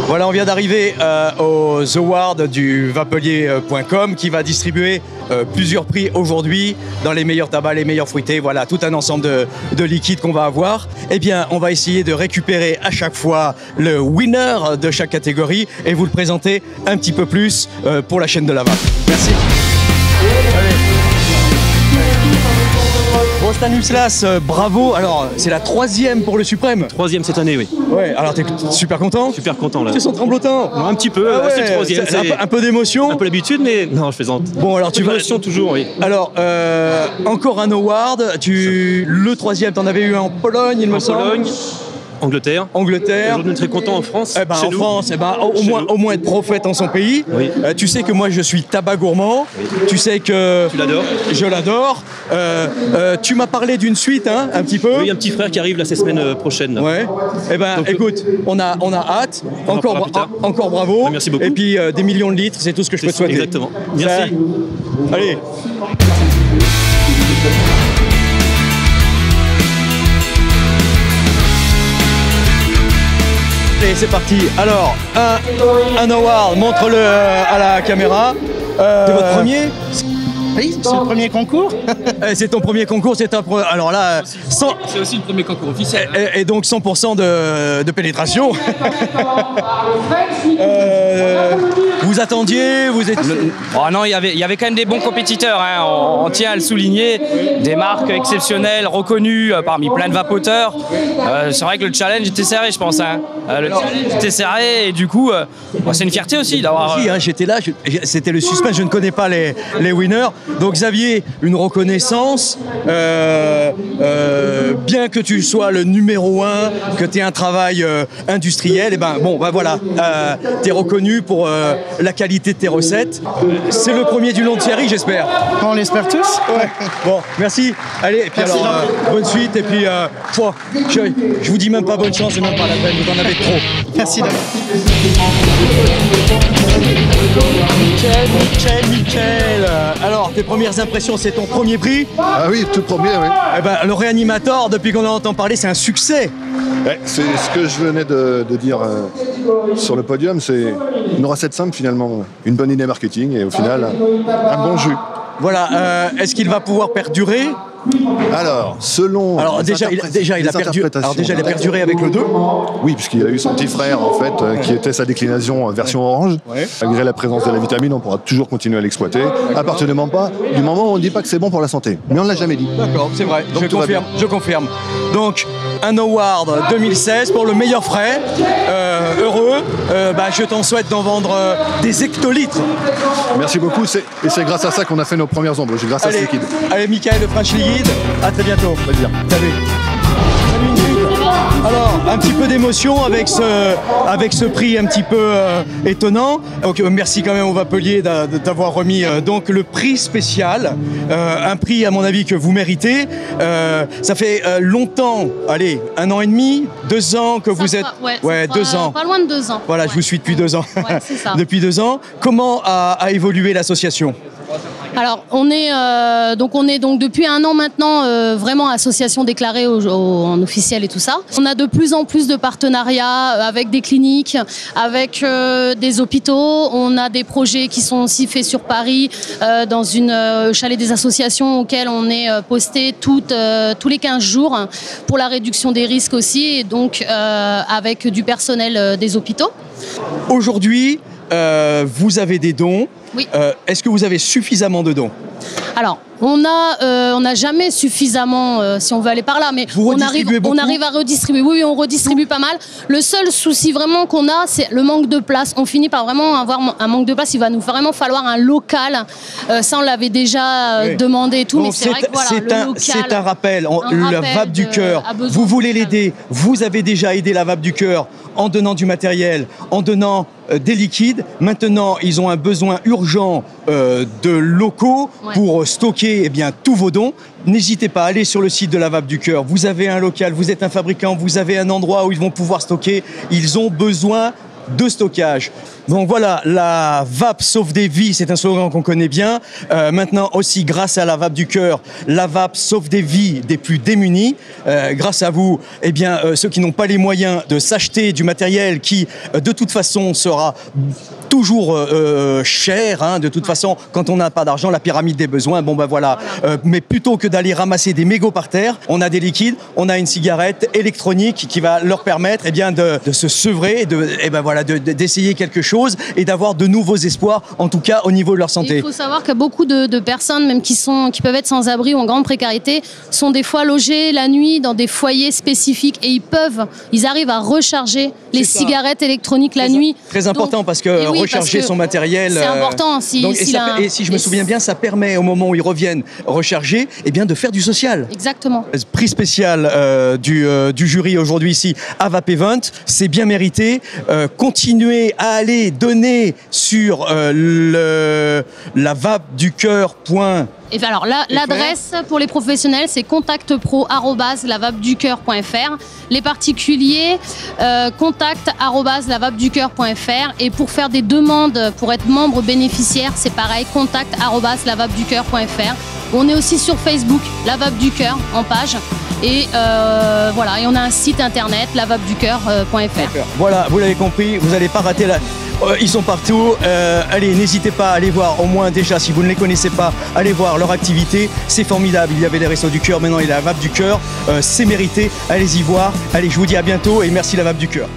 Voilà, on vient d'arriver aux awards du vapelier.com qui va distribuer plusieurs prix aujourd'hui dans les meilleurs tabacs, les meilleurs fruités, voilà, tout un ensemble de liquides qu'on va avoir. Eh bien, on va essayer de récupérer à chaque fois le winner de chaque catégorie et vous le présenter un petit peu plus pour la chaîne de la vape. Merci. Bon, Stanislas, bravo. Alors, c'est la 3e pour le Suprême. 3e cette année, oui. Ouais, alors t'es super content? Super content là. Tu sens tremblotant? Un petit peu, Ah ouais, c'est le 3e. C'est un peu d'émotion. Un peu l'habitude, mais non, je plaisante. Bon, alors tu vas. L'émotion toujours, oui. Alors, encore un award. Le 3e, t'en avais eu un en Pologne, il me semble. Pologne. Angleterre. Aujourd'hui, on est très content en France. Eh ben, en France, au moins être prophète en son pays. Oui. Tu sais que moi je suis tabac gourmand. Oui. Tu sais que tu l'adores. Je l'adore. Tu m'as parlé d'une suite, hein, un petit peu. Oui, un petit frère qui arrive la semaine prochaine. Là. Ouais. Eh ben, donc, écoute, on a hâte. Encore bravo. Ah, merci beaucoup. Et puis des millions de litres, c'est tout ce que je peux te souhaiter. Exactement. Merci. Allez. Allez, c'est parti. Alors, un award, montre-le à la caméra. C'est votre premier? Oui, c'est le premier concours. C'est ton premier concours, c'est un alors là, c'est aussi le premier concours officiel. Et donc 100% de pénétration. Vous attendiez, vous étiez... Oh non, il y avait quand même des bons compétiteurs, hein. On tient à le souligner, des marques exceptionnelles, reconnues parmi plein de vapoteurs. C'est vrai que le challenge était serré, je pense. Hein. Le challenge était serré et du coup, c'est une fierté aussi d'avoir... Si, hein, j'étais là, c'était le suspense, je ne connais pas les winners. Donc Xavier, une reconnaissance, bien que tu sois le numéro 1, que tu aies un travail industriel, et ben bon, ben voilà, tu es reconnu pour la qualité de tes recettes. C'est le premier du long de série, j'espère. On l'espère tous. Ouais. Bon, merci. Allez, et puis merci. Alors, bonne suite, et puis je vous dis même pas bonne chance, c'est même pas la peine, vous en avez trop. Merci d'abord. Nickel. Alors, tes premières impressions, c'est ton premier prix? Ah oui, tout premier, oui. Eh ben, le Réanimator, depuis qu'on en entend parler, c'est un succès. Ouais, c'est ce que je venais de dire sur le podium, c'est une recette simple finalement, une bonne idée marketing et au final, un bon jus. Voilà, est-ce qu'il va pouvoir perdurer? Alors, selon... Alors déjà, il a perduré avec le 2. Oui, puisqu'il a eu son petit frère, en fait, qui était sa déclinaison version orange. Ouais. Malgré la présence de la vitamine, on pourra toujours continuer à l'exploiter. À partir du moment où on ne dit pas que c'est bon pour la santé. Mais on ne l'a jamais dit. D'accord, c'est vrai, je confirme. Donc, un award 2016 pour le meilleur frais. Heureux. Je t'en souhaite d'en vendre des hectolitres. Merci beaucoup. Et c'est grâce à ça qu'on a fait nos premières embauches, grâce à ce liquide. Allez, Michael, le French Liquide. À très bientôt. Plaisir. Salut. Alors, un petit peu d'émotion avec ce prix un petit peu étonnant. Donc, merci quand même au Vapelier de t'avoir remis donc le prix spécial. Un prix, à mon avis, que vous méritez. Ça fait longtemps, allez, 1 an et demi, 2 ans que vous êtes... Ouais, 2 ans. Pas loin de 2 ans. Voilà, je vous suis depuis 2 ans. Ouais, c'est ça. Depuis 2 ans. Comment a évolué l'association ? Alors, on est donc depuis 1 an maintenant vraiment association déclarée en officiel et tout ça. On a de plus en plus de partenariats avec des cliniques, avec des hôpitaux. On a des projets qui sont aussi faits sur Paris dans une chalet des associations auquel on est posté tous les 15 jours pour la réduction des risques aussi et donc avec du personnel des hôpitaux. Aujourd'hui, vous avez des dons. Oui. Est-ce que vous avez suffisamment de dons ? Alors, on n'a jamais suffisamment, si on veut aller par là, mais on arrive à redistribuer. Oui, on redistribue pas mal. Le seul souci vraiment qu'on a, c'est le manque de place. On finit par vraiment avoir un manque de place. Il va nous vraiment falloir un local. Ça, on l'avait déjà demandé et tout, mais c'est vrai que voilà, le local... C'est un rappel. La Vape du Cœur, vous voulez l'aider. Vous avez déjà aidé la Vape du Cœur en donnant du matériel, en donnant des liquides. Maintenant, ils ont un besoin urgent de locaux pour stocker tous vos dons. N'hésitez pas à aller sur le site de la Vape du Cœur. Vous avez un local, vous êtes un fabricant, vous avez un endroit où ils vont pouvoir stocker. Ils ont besoin de stockage. Donc voilà, la vape sauve des vies, c'est un slogan qu'on connaît bien. Maintenant aussi, grâce à la vape du cœur, la vape sauve des vies des plus démunis. Grâce à vous, eh bien, ceux qui n'ont pas les moyens de s'acheter du matériel qui, de toute façon, sera toujours cher, hein, de toute façon, quand on n'a pas d'argent, la pyramide des besoins, bon ben voilà. Mais plutôt que d'aller ramasser des mégots par terre, on a des liquides, on a une cigarette électronique qui va leur permettre eh bien, de se sevrer, d'essayer quelque chose et d'avoir de nouveaux espoirs, en tout cas au niveau de leur santé. Il faut savoir que beaucoup de personnes, même qui peuvent être sans abri ou en grande précarité, sont des fois logées la nuit dans des foyers spécifiques et ils arrivent à recharger les cigarettes électroniques la nuit. Très important parce que recharger son matériel. C'est important. Et si je me souviens bien, ça permet au moment où ils reviennent recharger, eh bien de faire du social. Exactement. Prix spécial du jury aujourd'hui ici à Vape Event, c'est bien mérité. Continuez à aller donner sur la vapeducoeur. Et alors l'adresse pour les professionnels, c'est contactpro@lavapeducoeur.fr. Les particuliers, contact@lavapeducoeur.fr. Et pour faire des demandes, pour être membre bénéficiaire, c'est pareil, contact@lavapeducoeur.fr. On est aussi sur Facebook, La Vape du Cœur, en page. Et voilà, et on a un site internet, lavapeducoeur.fr. Voilà, vous l'avez compris, vous n'allez pas rater ils sont partout. Allez, n'hésitez pas à aller voir, au moins déjà, si vous ne les connaissez pas, allez voir leur activité. C'est formidable. Il y avait les Restos du Cœur, maintenant il y a la Vape du Cœur. C'est mérité. Allez-y voir. Allez, je vous dis à bientôt et merci la Vape du Cœur.